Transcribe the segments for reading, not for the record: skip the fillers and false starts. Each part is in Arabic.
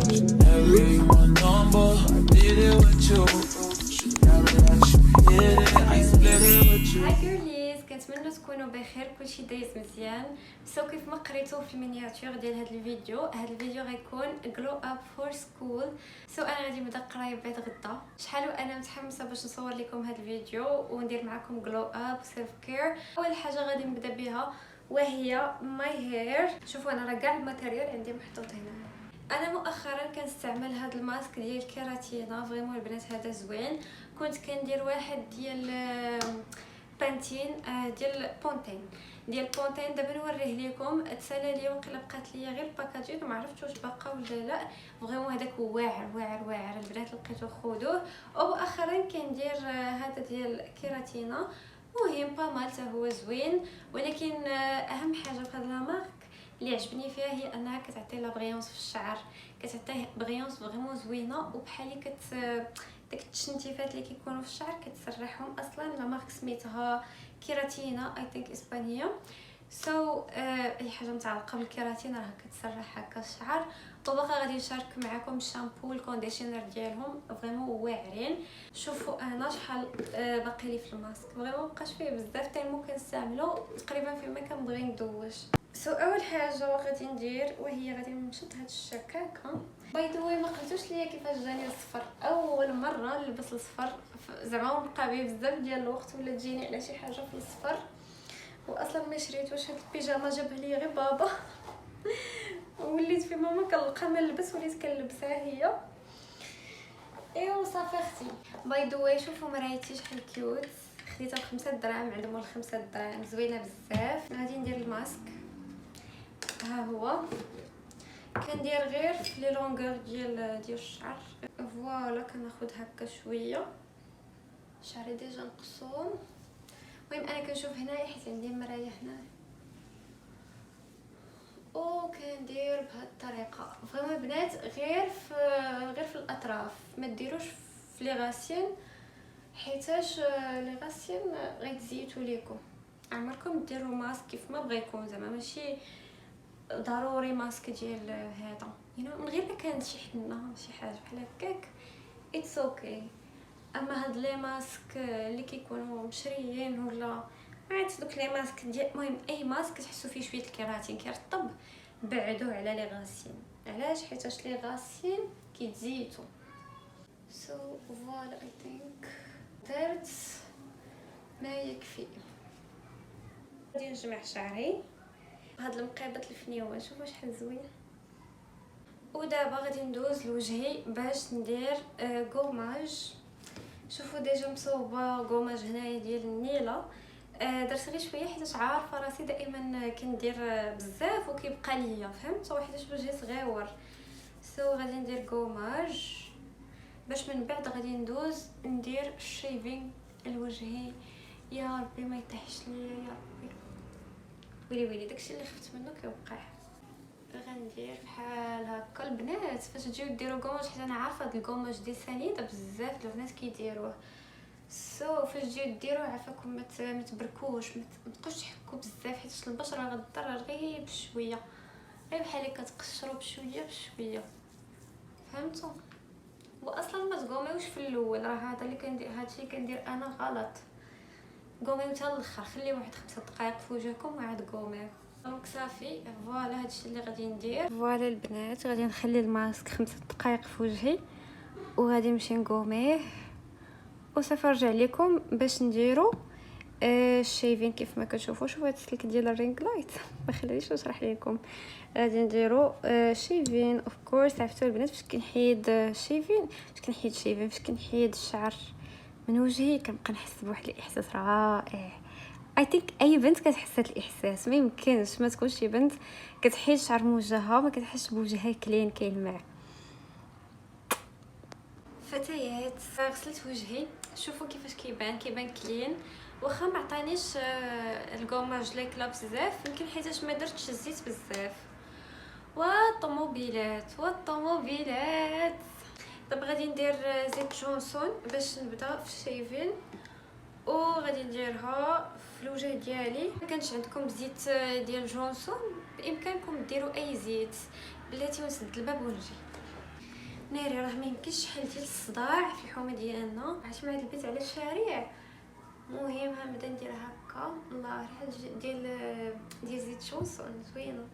Everyone number, did it with you. هاي جيرليز، كنتمنى تكونوا بخير، كلشي دايز مزيان. سو كيف ما قريتو في المينياتور ديال هذا الفيديو غيكون جلو اب فور سكول. سو انا غادي نبدا قرايه بعد غدا. شحال وانا متحمسه باش نصور لكم هذا الفيديو وندير معكم جلو اب سيلف كير. اول حاجه غادي نبدا بها وهي ماي هير. شوفوا انا راه كاع الماتيريال عندي محطوط هنا. انا مؤخرا كنستعمل هذا الماسك ديال كيراتينا، فريمون البنات هذا زوين. كنت كندير واحد ديال بانتين ديال بونتين دابا نوريه لكم. تسالى لي وقيلا بقات ليا غير الباكاجينغ، ما عرفتش واش باقا ولا لا. فريمون هذاك واعر البنات، لقيتو خذوه. ومؤخرا كندير هذا ديال كيراتينا، مهم بامال حتى هو زوين. ولكن اهم حاجه في هذا المارك اللي عجبني فيها هي انها كتعطي لا بريونس في الشعر، كتعطيه بريونس فريمون زوينه، وبحالي داك التشنتيفات اللي كيكونوا في الشعر كتسرحهم. اصلا لا مارك سميتها كيراتينا اي ثينك اسبانيه. اي حاجه متعلقه بالكيراتين راه كتسرح هكا الشعر. وباقا غادي نشارك معكم الشامبو الكونديشنر ديالهم فريمون واعرين. شوفوا انا شحال باقي لي في الماسك، فريمون مابقاش فيه بزاف تالمو كنستعملو تقريبا فيما كنبغي ندوش. اول حاجه غادي ندير وهي غادي نشد هاد الشكاكه. باي ذا واي ما قلتوش ليا كيفاش جاني الصفر. اول مره نلبس الصفر زعما بقى بيه بزاف ديال الوقت ولا تجيني على شي حاجه في الصفر، واصلا ما شريتوش. هاد البيجامه جابها لي غير بابا وليت في ماما كنلقى ما نلبس وليت كنلبسها هي. ايوا صافي اختي. باي ذا واي شوفوا مرايتي شحال كيوت، خديتها ب5 دراهم، عندهم 5 دراهم زوينه بزاف. غادي ندير الماسك، ها هو كندير غير في لي لونغور ديال الشعر. فوالا كناخذ هكا شويه، شعري ديجا مقسوم. المهم انا كنشوف هنايا حيت عندي مرايه هنايا، وكندير بهذه الطريقه. فريمون البنات غير في الاطراف، ما ديروش في لي غاسين، حيتاش لي غاسين غيتزيتوا ليكم. عمركم ديروا ماسك كيف ما بغيكم، زعما ماشي ضروري ماسك ديال هذا من غير ما كانت شي حنه شي حاجه بحال هكاك اتس اوكي. اما هاد لي ماسك اللي كيكونوا مشريين ولا عرفت دوك لي ماسك ديال، المهم اي ماسك تحسوا فيه شويه الكيراتين كيرطب، بعدوه على لي غاسين. علاش؟ حيتاش لي غاسين كيتزيتوا. فوالا اي ثينك درت ما يكفي. غادي نجمع شعري هاد المقيبات الفنيوه، شوفوا شحال زوين. ودابا غادي ندوز لوجهي باش ندير غوماج. شوفوا ديجا مصوبه غوماج هنايا ديال النيله. درت غير شويه حيت عارفه راسي دائما كندير بزاف وكيبقى ليا، فهمت؟ وحيت وجهي صغيور. غادي ندير غوماج باش من بعد غادي ندوز ندير الشيفينغ لوجهي. يا ربي ما يطيحش ليا يا ربي. ويلي داكشي اللي خفت منه كيوقع. غندير بحال هكا. البنات فاش تجيو ديروا كوماج، حيت انا عارفه هاد الكوماج ديال سنيده بزاف البنات كيديروه. فاش تجيو ديروه عافاكم ما تبركوش، ما تبقوش تحكوا بزاف، حيت البشره غتضرر غير بشويه، غير بحال هكا تقشروا بشويه فهمتوا؟ واصلا ما تقوميوش في الاول، راه هذا اللي كندير، هادشي كندير انا غلط. قوميو حتى الاخر، خلي واحد 5 دقائق في وجهكم وعاد قوميو. دونك صافي فوالا هادشي اللي غادي ندير. فوالا البنات غادي نخلي الماسك 5 دقائق في وجهي وغادي نمشي نقوميه وصافي نرجع لكم باش نديرو الشيفين. كيف ما كتشوفوا شوفوا هاد السلك ديال الرينغ لايت ما خلينيش نشرح لكم. غادي نديرو شيفين اوف كورس. عرفتوا البنات فاش كنحيد الشيفين، فاش كنحيد الشعر من وجهي كنبقى نحس بواحد الاحساس رائع. اي ثينك اي بنت كتحس هاد الاحساس، ما يمكنش ما تكونش شي بنت كتحيد شعر من وجهها ما كتحسش بوجهها كلين كيلمع. فتيات غسلت وجهي، شوفوا كيفاش كيبان كلين. واخا ما عطانيش الكوماج لي كلا بزاف، يمكن حيتاش ما درتش الزيت بزاف. والطوموبيلات دابا غادي ندير زيت جونسون باش نبدا في الشيفين، وغادي نديرها في الوجه ديالي. ما كانش عندكم زيت ديال جونسون بامكانكم ديروا اي زيت. بلاتي ونسد الباب ونجي. ناري راه ما يمكنش شحال ديال الصداع في الحومه ديالنا عرفتي مع هاد البيت على الشارع. المهم غنبدا ندير هكا. الله ريحه ديال زيت جونسون زوينه،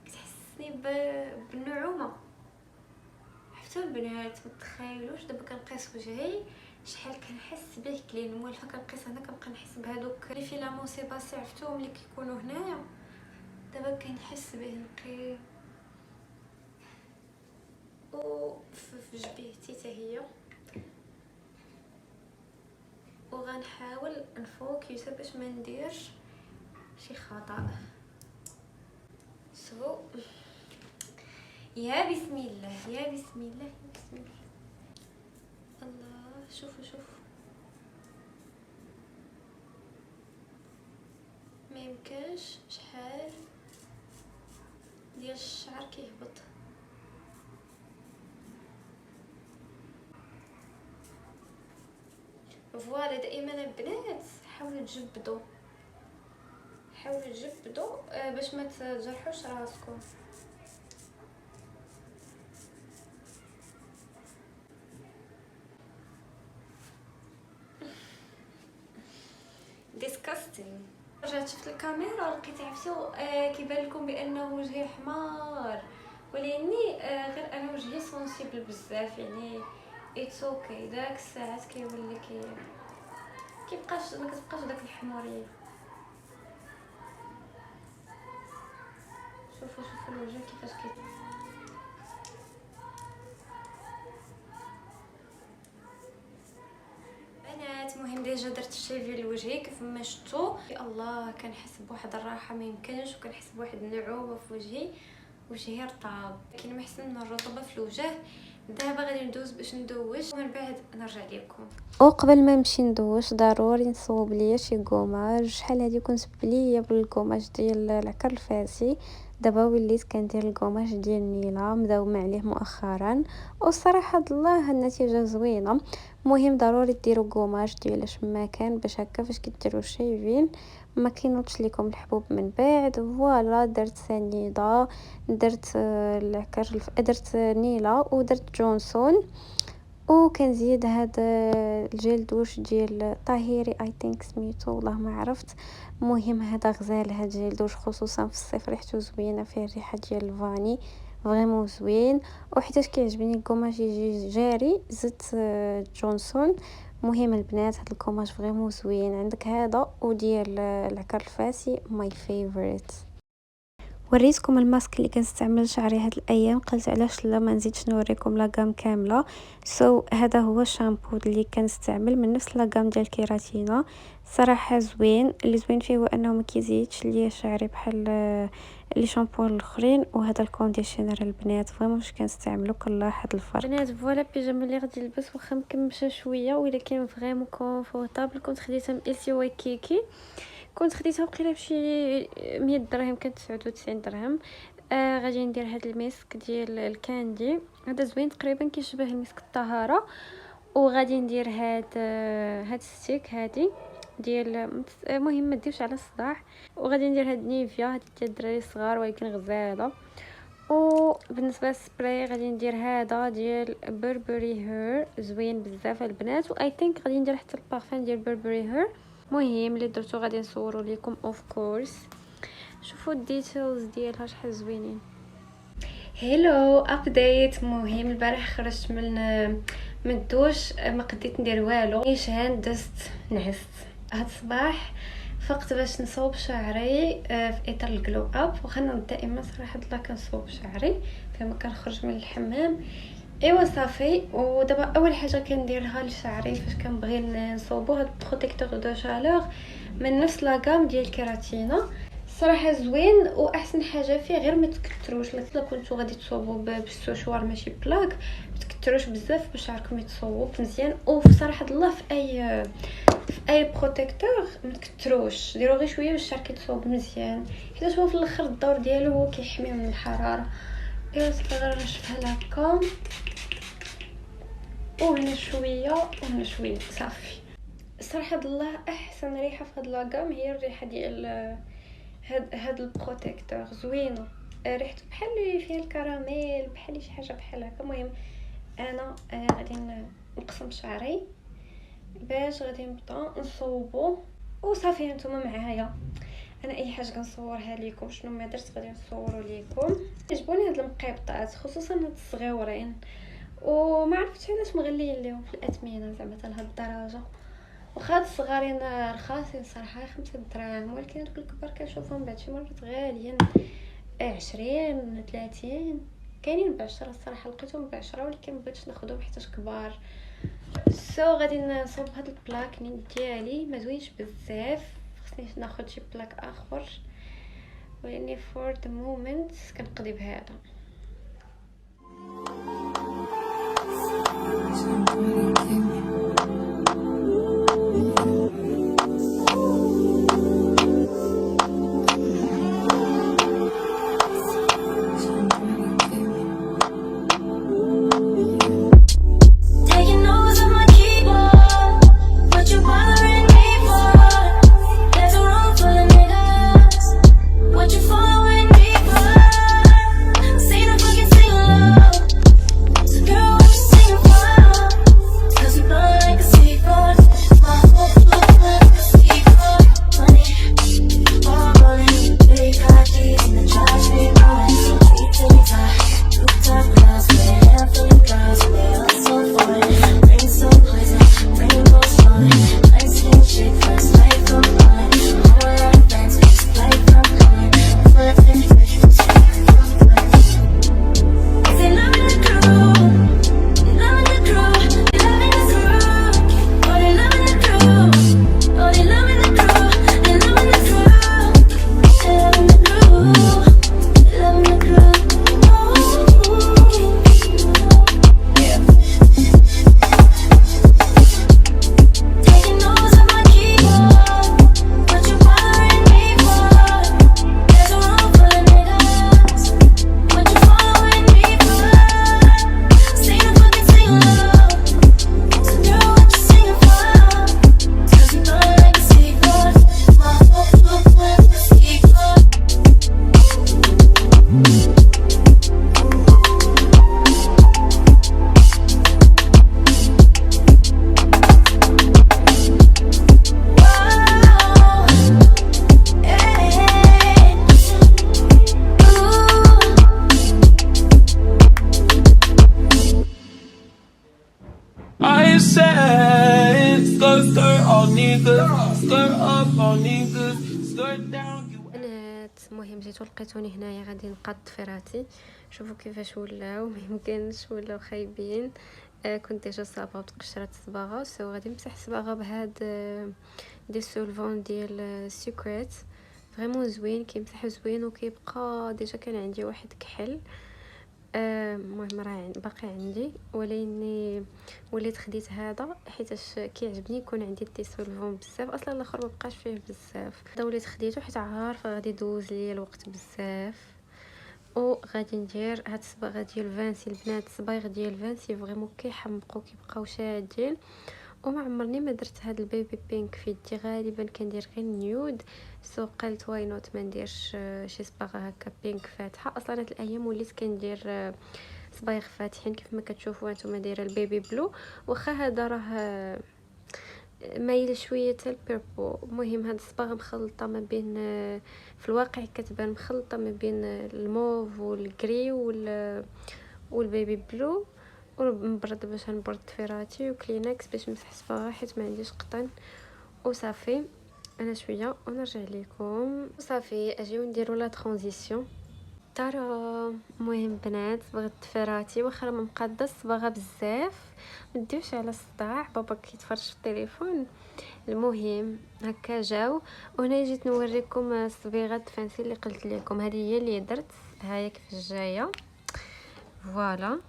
كتحسني بالنعومه. حتى البنات متخيلوش دابا كنقيس وجهي شحال كنحس به كلين. موالفه كنقيس هنا كنبقى نحس بهذوك لي فيلامون سيباسي عرفتوهم اللي كيكونوا هنايا. دابا كنحس به نقي و في جبهتي حتى هي. وغنحاول نفوكس باش ما نديرش شي خطا. سو يا بسم الله يا بسم الله يا بسم الله. الله شوفوا ما يمكنش شحال ديال الشعر كيهبط. فوالا دائما البنات حاولوا تجبدوا باش ما تجرحوش راسكم. ديسكاستين. رجعت شفت الكاميرا لقيت عرفتو كيبان لكم بانه وجهي حمار، ولاني غير انا وجهي سونسيبل بزاف يعني اتس اوكي. داك الساعات كيولي كيبقاش ما كتبقاش داك الحموريه. شوفوا الوجه كيفاش بنات. المهم ديجا درت الشيفي لوجهي كيف ما شفتوا. الله كنحس بواحد الراحه ما يمكنش، وكنحس بواحد النعومه في وجهي رطاب. كاين ما احسن من الرطوبه في الوجه. دابا غادي ندوز باش ندوش ومن بعد نرجع لكم. وقبل ما نمشي ندوش ضروري نصوب ليا شي كوماج. شحال هادي كنت بليه بالكوماج ديال العكر الفاسي، دابا وليت كندير الكوماج ديال نيلا مداومه عليه مؤخرا، والصراحه الله النتيجه زوينه. مهم ضروري ديروا كوماج ديال اش ما كان باش هكا فاش كديروا شيفين ما كينوضش لكم الحبوب من بعد. فوالا درت سنيده، درت العكر درت نيلا ودرت جونسون، وكنزيد هاد الجيل دوش ديال طاهيري اي ثينك سميتو والله ما عرفت. مهم هذا غزال هاد الجيل دوش خصوصا في الصيف ريحته زوينه فيه الريحه ديال الفاني فريمون زوين. وحيتاش كيعجبني الكوماج يجي جاري زدت جونسون. مهم البنات هاد الكوماج فريمون زوين. عندك هذا وديال العكر الفاسي ماي فيفوريت. وريتكم الماسك اللي كنستعمل شعري هاد الايام، قلت علاش لا ما نزيدش نوريكم لاغام كامله. هذا هو الشامبو اللي كنستعمل من نفس لاغام ديال كيراتينا. صراحه زوين. اللي زوين فيه هو انه ما كيزيدش ليا شعري بحال لي شامبو الاخرين. وهذا الكونديشنر البنات فريمون واش كنستعملو كنلاحظ الفرق. بنات فوالا بيجاما اللي غادي نلبس واخا مكمشه شويه ولكن فريمون كونفورطابل. كنت خديتها من السي واي كيكي، كنت خديتها وقيله بشي 100 درهم، كانت 99 درهم. غادي ندير هذا المسك ديال الكاندي، هذا زوين تقريبا كيشبه المسك الطهاره. وغادي ندير هاد الستيك هادي ديال مهم ما ديرش على الصداع. وغادي ندير هاد نيفيا هادي ديال الدراري الصغار ولكن غزاله. وبالنسبه للسبراي غادي ندير هذا ديال بربري هير زوين بزاف البنات. واي ثينك غادي ندير حتى البارفان ديال بربري هير. مهم اللي درتو غادي نصوروا لكم اوف كورس. شوفوا الديتيلز ديالها شحال زوينين. هيلو ابديت. مهم البارح خرجت من الدوش ما قديت ندير والو. نيشان دست نعست. هاد الصباح فقت باش نصوب شعري في اطار الجلو اب. وخانا دائما صراحه الله كنصوب شعري فما كنخرج من الحمام. ايوا صافي. ودابا اول حاجه كنديرها لشعري فاش كنبغي نصوبو هاد بروتيكتور دو شالور من نفس لاغام ديال كيراتينا. صراحه زوين واحسن حاجه فيه غير ما تكثروش. الا كنتو غادي تصوبوا بالسوشوار ماشي بلاك ما تكثروش بزاف باش شعركم يتصوب مزيان. وصراحه الله في اي بروتيكتور ما تكثروش، ديروا غير شويه باش شعرك يتصوب مزيان حيت هو في الاخر الدور ديالو هو كيحمي من الحراره. ايوا صافي غير نشفها هكا وهنا شويه وهنا شويه صافي. صراحه الله احسن ريحه في هاد لاغام هي الريحه ديال هاد البروتيكتور زوينه. ريحته بحال اللي فيها الكراميل بحال شي حاجه بحال هكا. المهم انا غادي نقسم شعري باش غادي نبدا نصوبو وصافي. نتوما معايا، انا اي حاجه كنصورها لكم شنو ما درت غادي نصوروا لكم. عجبوني هاد المقيبطات خصوصا هاد الصغيورين، وما عرفتش علاش مغليين ليهم في الاثمنه زعما حتى لهاد الدرجه. واخا هاد الصغارين رخاصين صراحه 5 دراهم، ولكن هادوك الكبار كنشوفهم بعد شي مرات غاليين 20 30. كاينين ب10 الصراحه، لقيتهم ب10 ولكن مبغيتش ناخذهم حيت كبار. غادي نصوب هاد البلاك ديالي ما زوينش بزاف، خصني ناخذ شي بلاك اخر، ولاني فور ذا مومنت كنقضي بهذا. I said skirt skirt all niggas, skirt up all niggas, skirt down. بنات المهم جيتو لقيتوني هنايا غادي نقاد ضفيراتي. شوفوا كيفاش ولاو، ميمكنش ولاو خايبين. كنت ديجا صابه وتقشرت الصباغه، سو غادي نمسح الصباغه بهاد دي سولفون ديال سيكريت. فريمون زوين، كيمسح زوين وكيبقى ديجا كان عندي واحد كحل. المهم راه باقي عندي، ولكني وليت خديت هذا حيتاش كيعجبني يكون عندي دي سولفون بزاف. اصلا الاخر ما بقاش فيه بزاف، هذا وليت خديته حيت عارفه غادي يدوز ليا الوقت بزاف. وغادي ندير هاد الصباغه ديال فانسي. البنات الصبايغ ديال فانسي فريمون كيحمقوا كيبقاو شادين، وما عمرني ما درت هاد البيبي بينك في يدي، غالبا كندير غير نيود. سو قلت واي نوت ما نديرش شي صباغه هكا بينك فاتحه. اصلا هاد الايام وليت كندير صبايغ فاتحين كيف ما كتشوفوا نتوما، دايره البيبي بلو، واخا هذا راه مايل شويه حتى البيربو. المهم هاد الصباغه مخلطه ما بين في الواقع كتبان مخلطه ما بين الموف والكري والبيبي بلو. ونبرد باش نبرد ضفيراتي، وكلينكس باش نمسح الصباغه حيت ما عنديش قطن. وصافي انا شويه ونرجع لكم. وصافي اجيو نديروا لا ترانزيسيون. ترى المهم بنات صبغت ضفيراتي، واخا ما مقاده الصباغه بزاف، ما ديوش على الصداع، بابا كيتفرج في التليفون. المهم هكا جاو، وهنا جيت نوريكم الصبيغات فانسي اللي قلت لكم. هذه هي اللي درت، هاهي كيف جايه فوالا.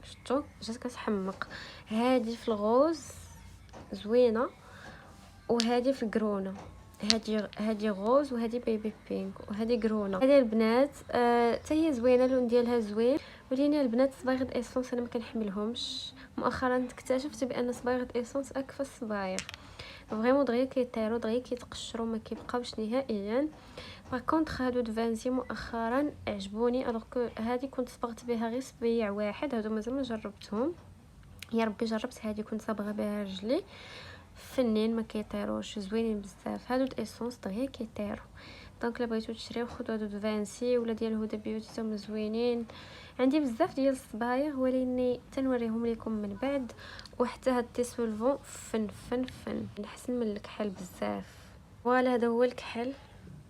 شفتوا جات كتحمق. هذه في الغوز زوينه، وهذه في الكرونه. هذه غوز، وهذه بيبي بينك، وهذه كرونه. هذه البنات حتى هي زوينه، اللون ديالها زوين. ولكن البنات صبايغ ايسونس انا ما كنحملهمش. مؤخرا اكتشفت بان صبايغ ايسونس اكفى الصبايغ. فريمون دغيا كيطيروا دغيا كيتقشروا ما كيبقاوش نهائيا. باغ كونطخ هادو د فانسي مؤخرا عجبوني، الوغ كو هادي كنت صبغت بها غير سبيع واحد، هادو مازال ما جربتهم. يا ربي جربت هادي كنت صابغه بها رجلي، فنين ما كيطيروش، زوينين بزاف. هادو د ايسونس دغيا كيطيروا. دونك الا بغيتو تشريو خذوا هادو د فانسي ولا ديال هدى بيوتي، تما زوينين. عندي بزاف ديال الصبايغ ولكن تنوريهم لكم من بعد. وحتى هاد تيسولفون فن فن فن احسن من الكحل بزاف. فوالا هذا هو الكحل.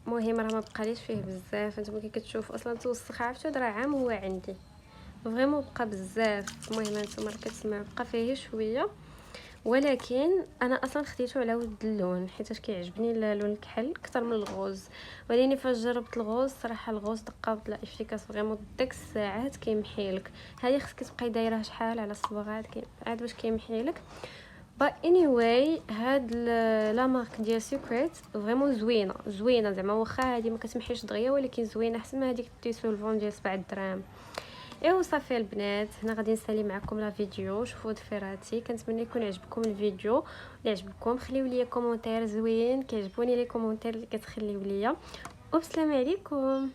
المهم راه ما بقاليش فيه بزاف، انتما كي كتشوفوا اصلا توسخ، عرفتوا راه عام هو عندي فريمون بقى بزاف. المهم هانتوما راه كتسمعوا بقى فيه شويه، ولكن انا اصلا خديته على ود اللون حيت كيعجبني لون الكحل اكثر من الغوز. ولكن فاش جربت الغوز صراحه الغوز دقه لا افيكاس فريمون ديك الساعات كيمحيلك. هذه خصك تبقاي دايره شحال على الصبغات عاد باش كيمحيلك. با anyway هاد لا مارك ديال سيكريت فريمون زوينه زعما واخا هادي ما كتمحيش دغيا، ولكن زوينه احسن من هذيك تيسولفون ديال 7 دراهم. ايوا صافي البنات، هنا غادي نسالي معكم لا فيديو. شوفوا ضفيراتي، كنتمنى يكون عجبكم الفيديو. اللي عجبكم خليو لي كومونتير زوين، كيعجبوني لي كومونتير اللي كتخليو ليا. وبسلام عليكم.